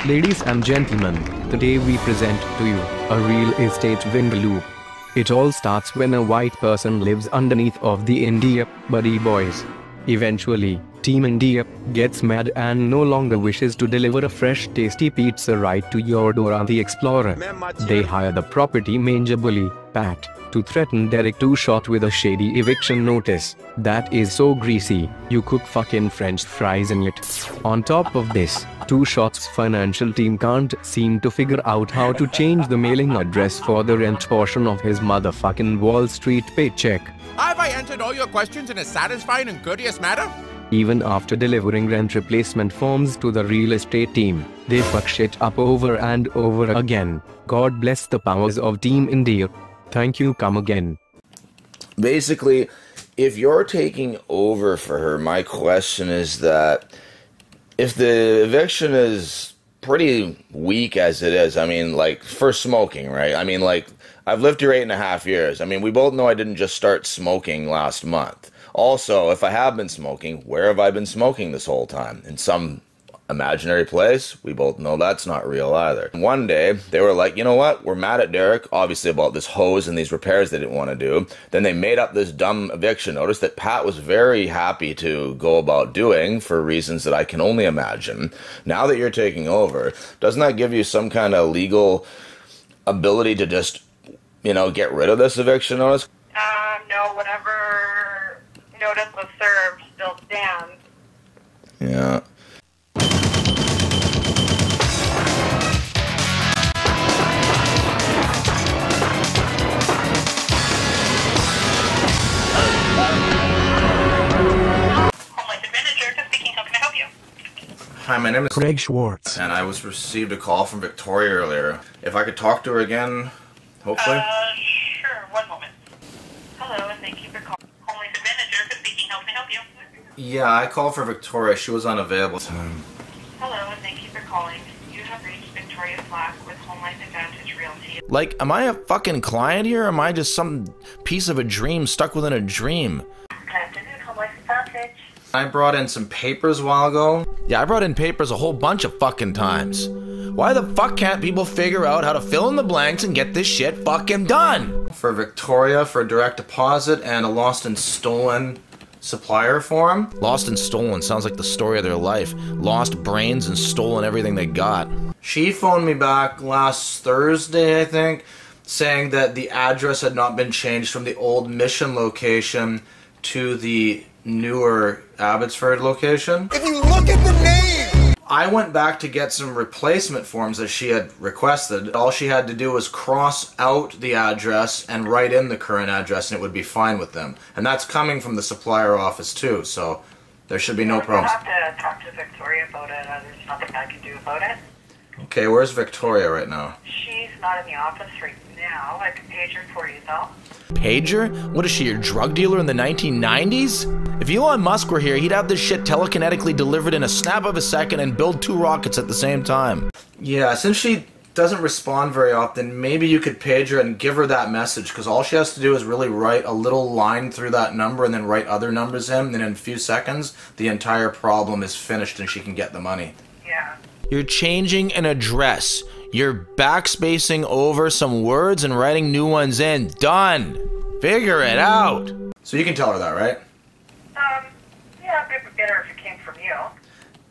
Ladies and gentlemen, today we present to you a real estate Vindaloop. It all starts when a white person lives underneath of the India Buddy Boys. Eventually, Team India gets mad and no longer wishes to deliver a fresh tasty pizza right to your door on the Explorer. They hire the property manager bully, Pat, to threaten Derek to shot with a shady eviction notice that is so greasy, you cook fucking french fries in it. On top of this, Two Shot's financial team can't seem to figure out how to change the mailing address for the rent portion of his motherfucking Wall Street paycheck. Have I answered all your questions in a satisfying and courteous manner? Even after delivering rent replacement forms to the real estate team, they fuck shit up over and over again. God bless the powers of Team India. Thank you, come again. Basically, if you're taking over for her, my question is that if the eviction is pretty weak as it is, I mean, like, for smoking, right? I mean, like, I've lived here 8.5 years. I mean, we both know I didn't just start smoking last month. Also, if I have been smoking, where have I been smoking this whole time? In some imaginary place? We both know that's not real either. One day, they were like, you know what? We're mad at Derek, obviously about this hose and these repairs they didn't want to do. Then they made up this dumb eviction notice that Pat was very happy to go about doing for reasons that I can only imagine. Now that you're taking over, doesn't that give you some kind of legal ability to just, you know, get rid of this eviction notice? No, whatever notice was served still stands. Yeah. Hi, my name is Craig Schwartz. And I received a call from Victoria earlier. If I could talk to her again, hopefully? Sure, one moment. Hello, and thank you for calling. Home Life Manager speaking, how can I help you? Yeah, I called for Victoria. She was unavailable. Hello, and thank you for calling. You have reached Victoria Flack with Home Life Advantage Realty. Like, am I a fucking client here, or am I just some piece of a dream stuck within a dream? Good afternoon, Home Life Advantage. I brought in some papers a while ago. Yeah, I brought in papers a whole bunch of fucking times. Why the fuck can't people figure out how to fill in the blanks and get this shit fucking done? For Victoria, for a direct deposit and a lost and stolen supplier form. Lost and stolen sounds like the story of their life. Lost brains and stolen everything they got. She phoned me back last Thursday, I think, saying that the address had not been changed from the old Mission location to the newer Abbotsford location. If you look at the name! I went back to get some replacement forms that she had requested. All she had to do was cross out the address and write in the current address and it would be fine with them. And that's coming from the supplier office too, so there should be no problems. You'll have to talk to Victoria about it. There's nothing I can do about it. Okay, where's Victoria right now? She's not in the office right now. I can page her for you though. Pager? What is she, your drug dealer in the 1990s? If Elon Musk were here, he'd have this shit telekinetically delivered in a snap of a second and build 2 rockets at the same time. Yeah, since she doesn't respond very often, maybe you could page her and give her that message, because all she has to do is really write a little line through that number and then write other numbers in, and in a few seconds, the entire problem is finished and she can get the money. Yeah. You're changing an address. You're backspacing over some words and writing new ones in. Done. Figure it out. So you can tell her that, right? Yeah, it'd be better if it came from you.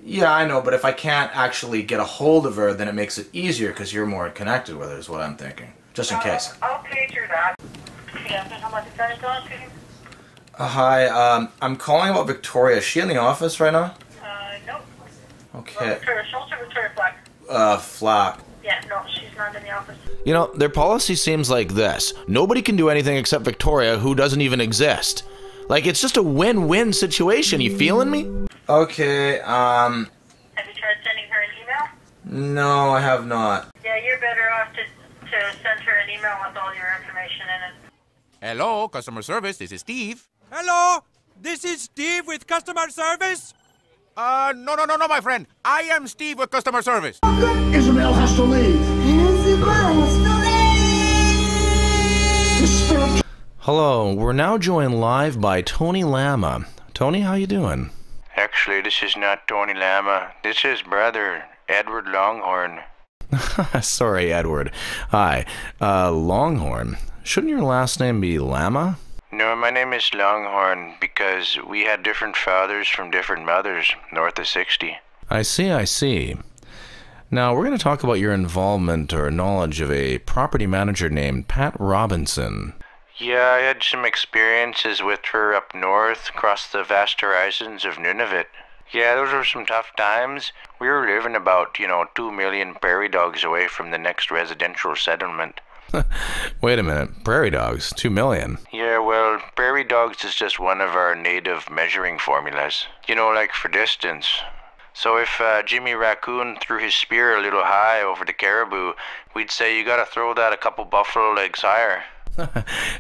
Yeah, I know, but if I can't actually get a hold of her, then it makes it easier because you're more connected with her, is what I'm thinking. Just in case. I'll page her that. Yeah, how much is that going to? Hi, I'm calling about Victoria. Is she in the office right now? No. Okay. Victoria Schultz or Victoria Flack? Flack. Yeah, no, she's not in the office. You know, their policy seems like this. Nobody can do anything except Victoria, who doesn't even exist. Like, it's just a win-win situation. You feeling me? Okay, Have you tried sending her an email? No, I have not. Yeah, you're better off to send her an email with all your information in it. Hello, customer service, this is Steve. Hello, this is Steve with customer service. No, my friend. I am Steve with customer service. Isabel has to leave. Hello, we're now joined live by Tony Lama. Tony, how you doing? Actually, this is not Tony Lama. This is brother Edward Longhorn. Sorry, Edward. Hi. Longhorn. Shouldn't your last name be Lama? No, my name is Longhorn because we had different fathers from different mothers, north of 60. I see. Now, we're going to talk about your involvement or knowledge of a property manager named Pat Robinson. Yeah, I had some experiences with her up north, across the vast horizons of Nunavut. Yeah, those were some tough times. We were living about, 2 million prairie dogs away from the next residential settlement. Wait a minute, prairie dogs, 2 million? Yeah, well, prairie dogs is just one of our native measuring formulas. Like for distance. So if Jimmy Raccoon threw his spear a little high over the caribou, we'd say you gotta throw that a couple buffalo legs higher.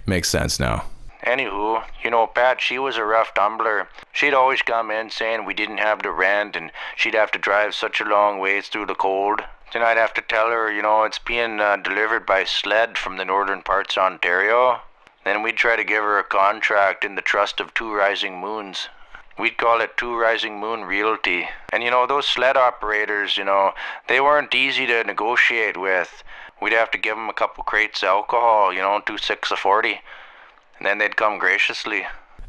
Makes sense now. Anywho, Pat, she was a rough tumbler. She'd always come in saying we didn't have the rent and she'd have to drive such a long ways through the cold. Then I'd have to tell her, it's being delivered by sled from the northern parts of Ontario. Then we'd try to give her a contract in the trust of 2 rising moons. We'd call it 2 Rising Moon Realty. And those sled operators, they weren't easy to negotiate with. We'd have to give them a couple crates of alcohol, 2 6 of 40. And then they'd come graciously.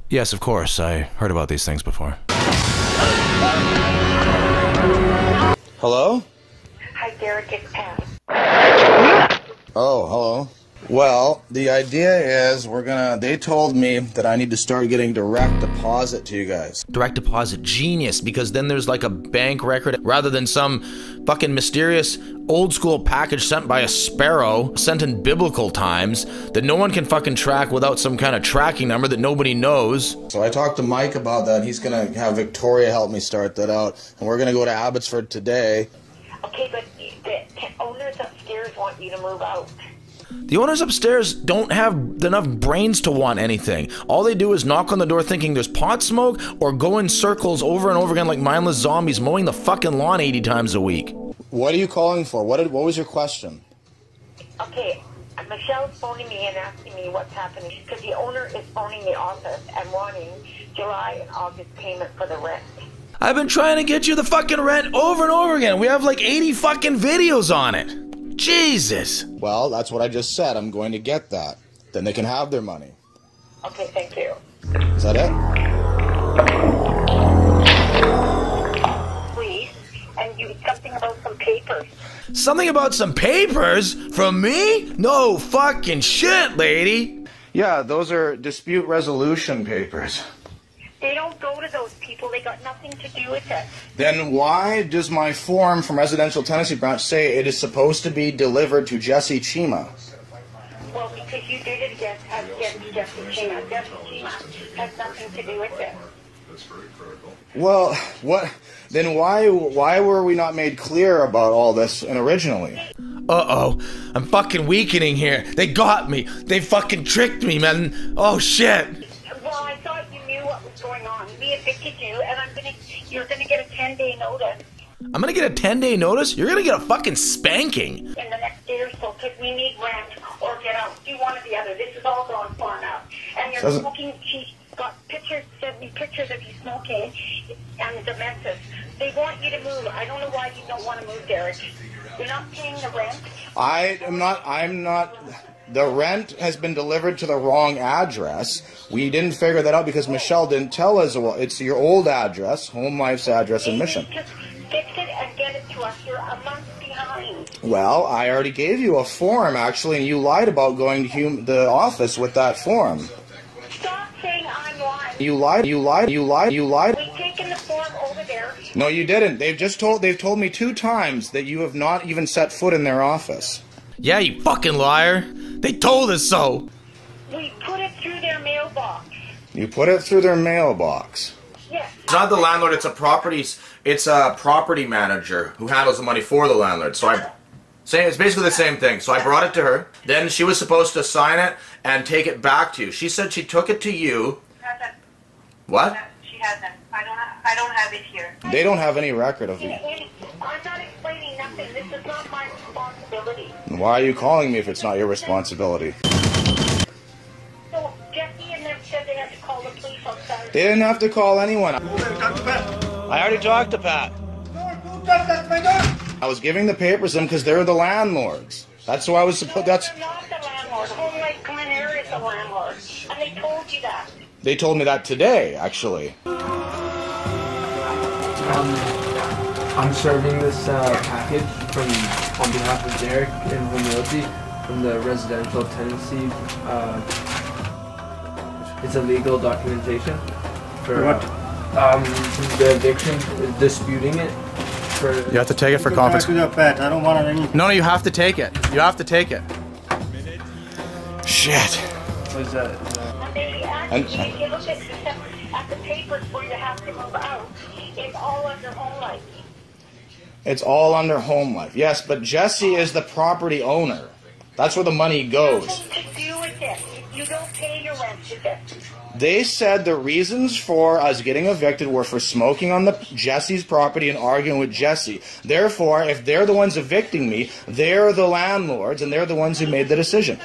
Yes, of course. I heard about these things before. Hello? Hi, Derek, it's Pat. Oh, hello. Well, the idea is they told me that I need to start getting direct deposit to you guys. Direct deposit, genius, because then there's like a bank record rather than some fucking mysterious old school package sent by a sparrow, sent in biblical times, that no one can fucking track without some kind of tracking number that nobody knows. So I talked to Mike about that, and he's gonna have Victoria help me start that out, and we're gonna go to Abbotsford today. Okay, but the owners upstairs want you to move out. The owners upstairs don't have enough brains to want anything. All they do is knock on the door thinking there's pot smoke or go in circles over and over again like mindless zombies mowing the fucking lawn 80 times a week. What are you calling for? What was your question? Okay, Michelle's phoning me and asking me what's happening because the owner is phoning the office and wanting July and August payment for the rent. I've been trying to get you the fucking rent over and over again. We have like 80 fucking videos on it. Jesus. Well, that's what I just said. I'm going to get that. Then they can have their money. Okay, thank you. Is that it? Please, and something about some papers. Something about some papers? From me? No fucking shit, lady. Yeah, those are dispute resolution papers. They don't go to those people. They got nothing to do with it. Then why does my form from Residential Tenancy Branch say it is supposed to be delivered to Jesse Chima? Well, because you did it against Jesse Chima. Jesse Chima has nothing to do with it. Well, what? Then why were we not made clear about all this originally? Uh-oh. I'm fucking weakening here. They got me. They fucking tricked me, man. Oh, shit. Well, I thought you knew what was going on. We evicted you, and you're gonna get a 10-day notice. I'm gonna get a 10-day notice? You're gonna get a fucking spanking. In the next day or so, because we need rent or get out. Do one or the other. This is all gone far now. And you're smoking. She got pictures, sent me pictures of you smoking, and demented. They want you to move. I don't know why you don't want to move, Derek. You're not paying the rent. I'm not. The rent has been delivered to the wrong address. We didn't figure that out because Michelle didn't tell us. Well, it's your old address, Home Life's address in Mission. Just fix it and get it to us. You're a month behind. Well, I already gave you a form, actually, and you lied about going to the office with that form. Stop saying I'm lying. You lied. We've taken the form over there. No, you didn't. They've told me 2 times that you have not even set foot in their office. Yeah, you fucking liar. They told us so. We put it through their mailbox. You put it through their mailbox. Yes. It's not the landlord, it's a property manager who handles the money for the landlord. So it's basically the same thing. So I brought it to her. Then she was supposed to sign it and take it back to you. She said she took it to you. Hasn't. What? She hasn't. I don't have it here. They don't have any record of you. I'm not explaining nothing. This is not my responsibility. Why are you calling me if it's not your responsibility? So Jesse and them said they had to call the police on Saturday. They didn't have to call anyone. Talk to Pat. I already talked to Pat. No, don't touch that, my dog. I was giving the papers to them because they're the landlords. That's who I was supposed. No, they're not the landlord. Home Life Glen Air is the landlord, and they told you that. They told me that today, actually. I'm serving this package on behalf of Derek and Home Realty from the residential tenancy. It's a legal documentation for what? The eviction, disputing it. You have to take it for conference. I don't want it. No, you have to take it. You have to take it. Shit. What is that? And if you look at the papers where you have to move out, it's all under Home Life. It's all under Home Life. Yes, but Jesse is the property owner. That's where the money goes. Nothing to do with this. You don't pay your rent to this. They said the reasons for us getting evicted were for smoking on Jesse's property and arguing with Jesse. Therefore, if they're the ones evicting me, they're the landlords and they're the ones who made the decision.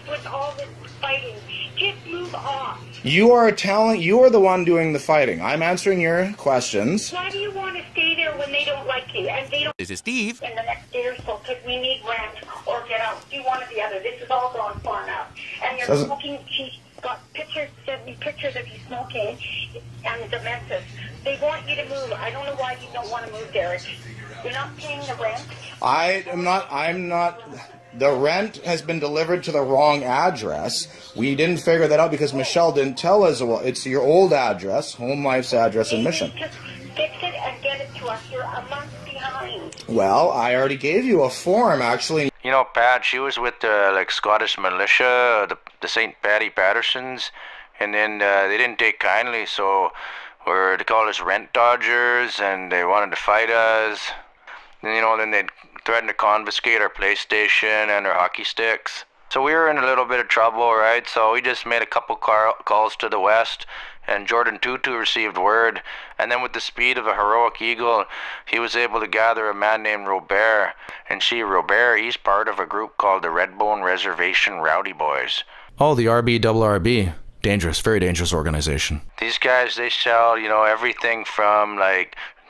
With all this fighting, just move off. You are the one doing the fighting. I'm answering your questions. Why do you want to stay there when they don't like you? And they don't. This is Steve. In the next day or so, because we need rent or get out. Do one or the other. This is all gone far now. And you're smoking. She's got pictures, sent me pictures of you smoking and demented. They want you to move. I don't know why you don't want to move, Derek. You're not paying the rent. I'm not. The rent has been delivered to the wrong address. We didn't figure that out because Michelle didn't tell us. Well, it's your old address, Home Life's address in Mission. Just fix it and get it to us. You're a month behind. Well, I already gave you a form, actually. You know, Pat, she was with the Scottish militia, the St. Paddy Pattersons, and then they didn't take kindly, so they called us rent dodgers, and they wanted to fight us. And, then they threatened to confiscate our PlayStation and our hockey sticks. So we were in a little bit of trouble, right? So we just made a couple calls to the west, and Jordan Tutu received word. And then with the speed of a heroic eagle, he was able to gather a man named Robert. And Robert, he's part of a group called the Redbone Reservation Rowdy Boys. Oh, the RBRB. Dangerous, very dangerous organization. These guys, they sell, everything from,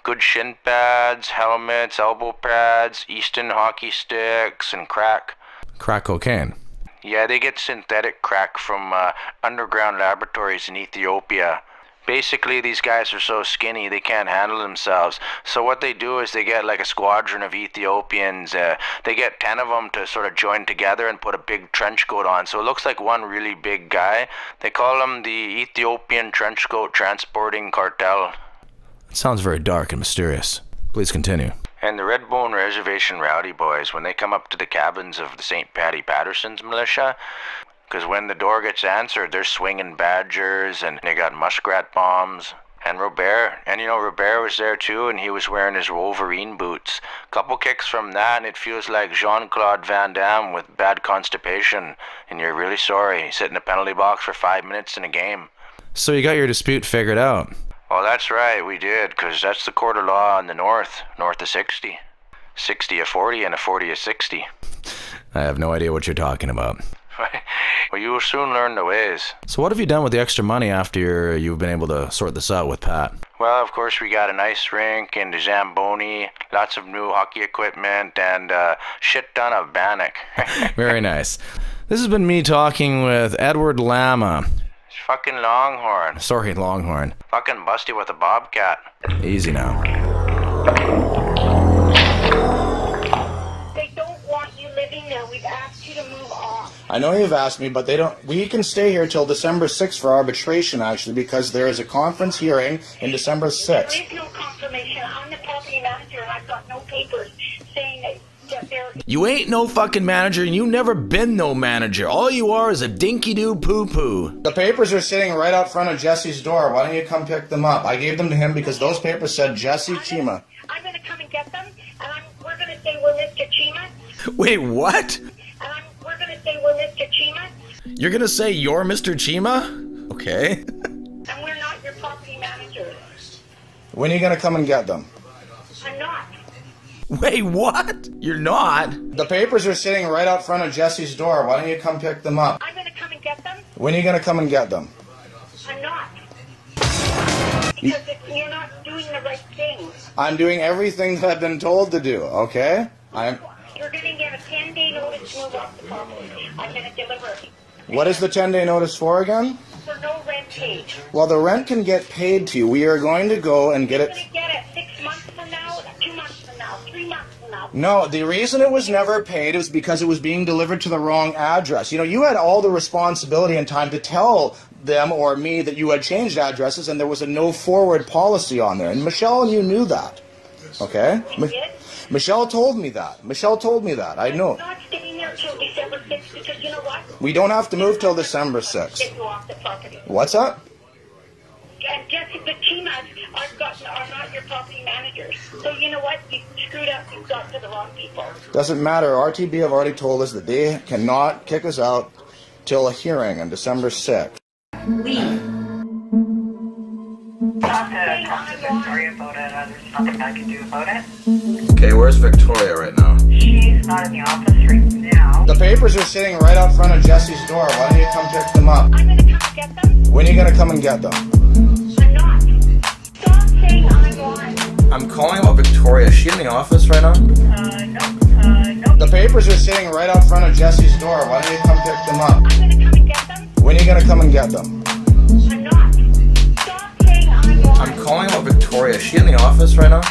good shin pads, helmets, elbow pads, Easton hockey sticks, and crack. Crack cocaine. Yeah, they get synthetic crack from underground laboratories in Ethiopia. Basically, these guys are so skinny they can't handle themselves. So what they do is they get a squadron of Ethiopians. They get 10 of them to sort of join together and put a big trench coat on. So it looks like one really big guy. They call them the Ethiopian Trench Coat Transporting Cartel. It sounds very dark and mysterious. Please continue. And the Redbone Reservation Rowdy Boys, when they come up to the cabins of the St. Paddy Pattersons militia, because when the door gets answered, they're swinging badgers and they got muskrat bombs. And Robert was there too, and he was wearing his Wolverine boots. Couple kicks from that, and it feels like Jean-Claude Van Damme with bad constipation. And you're really sorry. Sit in the penalty box for 5 minutes in a game. So you got your dispute figured out? Well, that's right, we did, because that's the court of law in the north of 60. 60 a 40 and a 40 a 60. I have no idea what you're talking about. Well, you will soon learn the ways. So what have you done with the extra money after you've been able to sort this out with Pat? Well, of course, we got an ice rink and a Zamboni, lots of new hockey equipment, and a shit ton of bannock. Very nice. This has been me talking with Edward Lama. Fucking Longhorn. Sorry, Longhorn. Fucking busty with a bobcat. Easy now. They don't want you living there. We've asked you to move off. I know you've asked me, but they don't. We can stay here till December 6th for arbitration, actually, because there is a conference hearing in December 6th. There is no confirmation. I'm the property manager, and I've got no papers saying that you ain't no fucking manager, and you never been no manager. All you are is a dinky-doo poo-poo. The papers are sitting right out front of Jesse's door. Why don't you come pick them up? I gave them to him because those papers said Jesse Chima. I'm going to come and get them, and we're going to say we're Mr. Chima. Wait, what? And we're going to say we're Mr. Chima. You're going to say you're Mr. Chima? Okay. And we're not your property manager. When are you going to come and get them? I'm not. Wait, what? You're not? The papers are sitting right out front of Jesse's door. Why don't you come pick them up? I'm going to come and get them. When are you going to come and get them? I'm not. Because you're not doing the right thing. I'm doing everything that I've been told to do, okay? You're going to get a 10-day notice to move off the property. I'm going to deliver it. What is the 10-day notice for again? For no rent paid. Well, the rent can get paid to you. We are going to go and get it... You're going to get it 6 months from now, 2 months from now, 3 months from now. No, the reason it was never paid was because it was being delivered to the wrong address. You know, you had all the responsibility and time to tell them or me that you had changed addresses and there was a no-forward policy on there. And Michelle, you knew that. Okay? Michelle told me that. Michelle told me that. I know. I'm not staying there till December 6th because you know what? We don't have to move till December 6th. Get you off the property. What's that? And Jessica Chimas are not your property managers. So you know what? You screwed up. You got to the wrong people. Doesn't matter. RTB have already told us that they cannot kick us out till a hearing on December 6th. Leave. Talk to Victoria about it. There's nothing I can do about it. Okay, where's Victoria right now? She's not in the office right now. The papers are sitting right out front of Jesse's door. Why don't you come pick them up? I'm going to come get them. When are you going to come and get them? I'm not. Stop saying I'm on. I'm calling about Victoria. Is she in the office right now? No. The papers are sitting right out front of Jesse's door. Why don't you come pick them up? I'm going to come and get them. When are you going to come and get them? I'm not. Stop saying I'm on. I'm calling about Victoria. Is she in the office right now?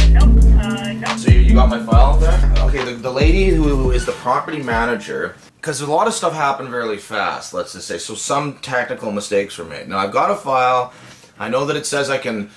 No. So you got my file there? Okay, the lady who is the property manager, because a lot of stuff happened really fast, let's just say, so some technical mistakes were made. Now I've got a file. I know that it says I can,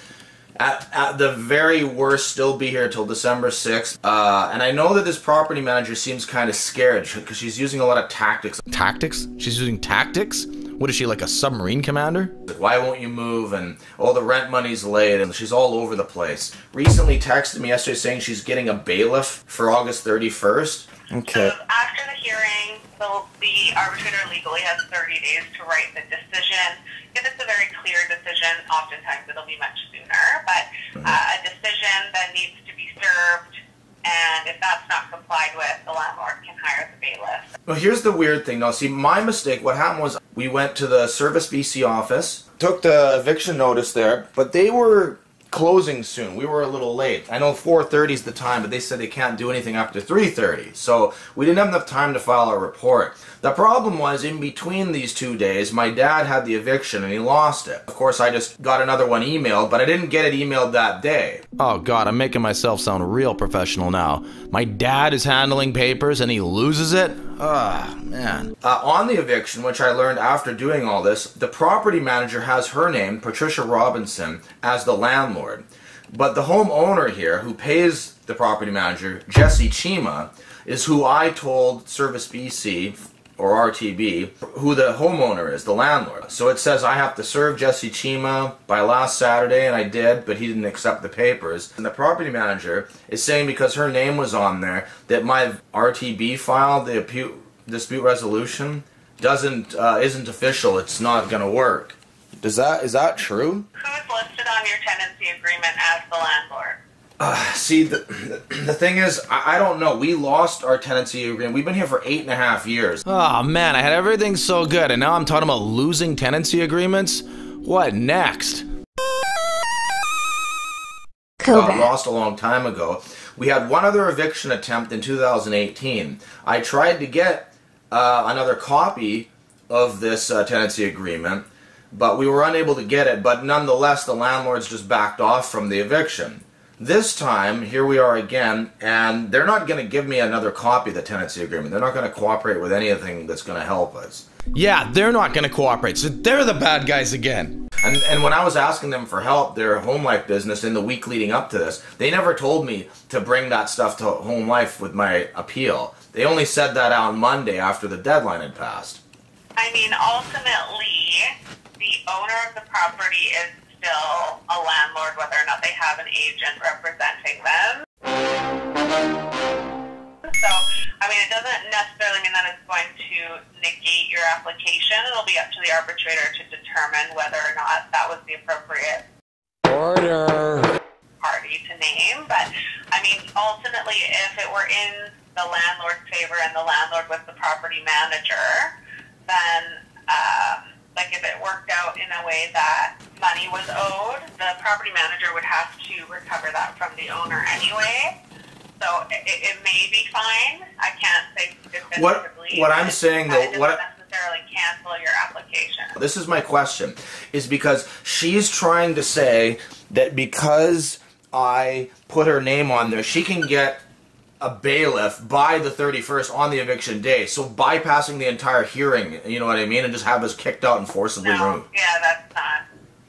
at the very worst, still be here till December 6th. And I know that this property manager seems kind of scared because she's using a lot of tactics. Tactics? She's using tactics? What is she, like a submarine commander? Why won't you move? And all the rent money's late, and she's all over the place. Recently texted me yesterday saying she's getting a bailiff for August 31st. Okay. So after the hearing, the arbitrator legally has 30 days to write the decision. If it's a very clear decision, oftentimes it'll be much sooner, but a decision that needs to be served, and if that's not complied with, the landlord can hire the bailiff. Well, here's the weird thing. Now, see, my mistake, what happened was we went to the Service BC office, took the eviction notice there, but they were closing soon. We were a little late. I know 4:30 is the time, but they said they can't do anything after 3:30. So we didn't have enough time to file our report. The problem was, in between these 2 days, my dad had the eviction and he lost it. Of course, I just got another one emailed, but I didn't get it emailed that day. Oh god, I'm making myself sound real professional now. My dad is handling papers and he loses it? Ah, man. On the eviction, which I learned after doing all this, the property manager has her name, Patricia Robinson, as the landlord. But the homeowner here, who pays the property manager, Jesse Chima, is who I told Service BC, or RTB, who the homeowner is, the landlord. So it says I have to serve Jesse Chima by last Saturday, and I did, but he didn't accept the papers. And the property manager is saying because her name was on there, that my RTB file, the dispute resolution, isn't official. It's not gonna work. Is that true? Who's listed on your tenancy agreement as the landlord? See, the thing is, I don't know. We lost our tenancy agreement. We've been here for 8.5 years. Oh man, I had everything so good, and now I'm talking about losing tenancy agreements? What next? Lost a long time ago. We had one other eviction attempt in 2018. I tried to get another copy of this tenancy agreement, but we were unable to get it. But nonetheless, the landlords just backed off from the eviction. This time, here we are again, and they're not going to give me another copy of the tenancy agreement. They're not going to cooperate with anything that's going to help us. Yeah, they're not going to cooperate, so they're the bad guys again. And when I was asking them for help, their home life business, in the week leading up to this, they never told me to bring that stuff to home life with my appeal. They only said that on Monday after the deadline had passed. I mean, ultimately, the owner of the property is still a landlord, whether or not they have an agent representing them. So, I mean, it doesn't necessarily mean that it's going to negate your application. It'll be up to the arbitrator to determine whether or not that was the appropriate party to name. But, I mean, ultimately, if it were in the landlord's favor and the landlord was the property manager, then, like, if it worked out in a way that money was owed, the property manager would have to recover that from the owner anyway. So it may be fine. I can't say definitively. What I'm saying though, it doesn't necessarily cancel your application. This is my question, is because she's trying to say that because I put her name on there, she can get a bailiff by the 31st on the eviction day, so bypassing the entire hearing, you know what I mean, and just have us kicked out and forcibly removed. Yeah, that's not.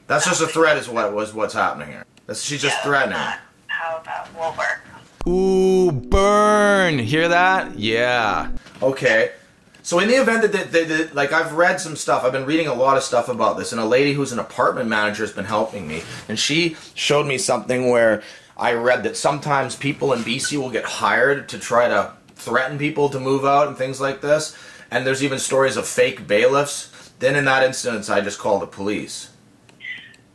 That's just a threat, is what's happening here. She's just threatening. That's not how that will work. Ooh, burn! Hear that? Yeah. Okay. So in the event that like, I've read some stuff, I've been reading a lot of stuff about this, and a lady who's an apartment manager has been helping me, and she showed me something where I read that sometimes people in BC will get hired to try to threaten people to move out and things like this, and there's even stories of fake bailiffs. Then in that instance, I just call the police.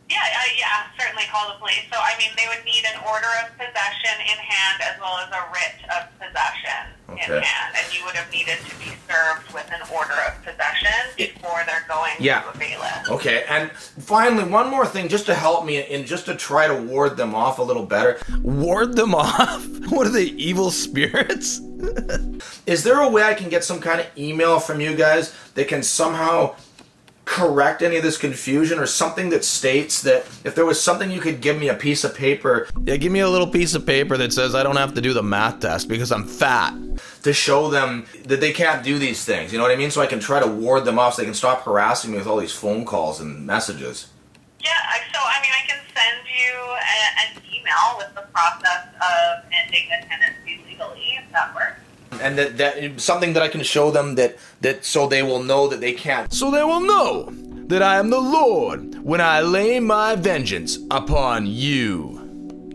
Yeah, certainly call the police. So, I mean, they would need an order of possession in hand as well as a writ of possession in hand. And you would have needed to be served with an order of possession before they're going to a bailiff. Okay, and finally, one more thing, just to help me and just to try to ward them off a little better. Ward them off? What are they, evil spirits? Is there a way I can get some kind of email from you guys that can somehow correct any of this confusion, or something that states that if there was something you could give me a piece of paper? Yeah, give me a little piece of paper that says I don't have to do the math test because I'm fat. To show them that they can't do these things, you know what I mean? So I can try to ward them off so they can stop harassing me with all these phone calls and messages. Yeah, so I mean, I can send you an email with the process of ending the tenancy legally, if that works. And that something that I can show them that so they will know that they can't. So they will know that I am the Lord when I lay my vengeance upon you.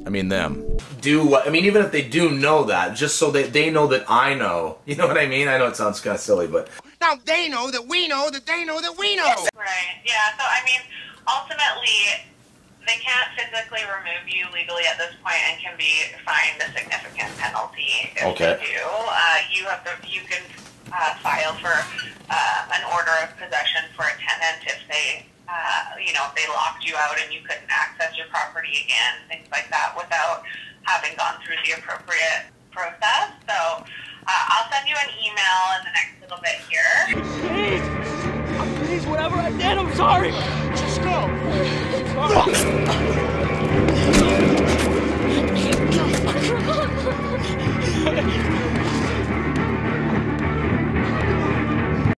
I mean them. Do what? I mean, even if they do know that, just so that they know that I know. You know what I mean? I know it sounds kind of silly, but Now they know that we know that they know that we know. Right, yeah, so I mean, ultimately, they can't physically remove you legally at this point and can be fined a significant penalty if they do. You can file for an order of possession for a tenant if they, if they locked you out and you couldn't access your property again, things like that, without having gone through the appropriate process. So I'll send you an email in the next little bit here. Please, whatever I did, I'm sorry. Just go. I'm sorry.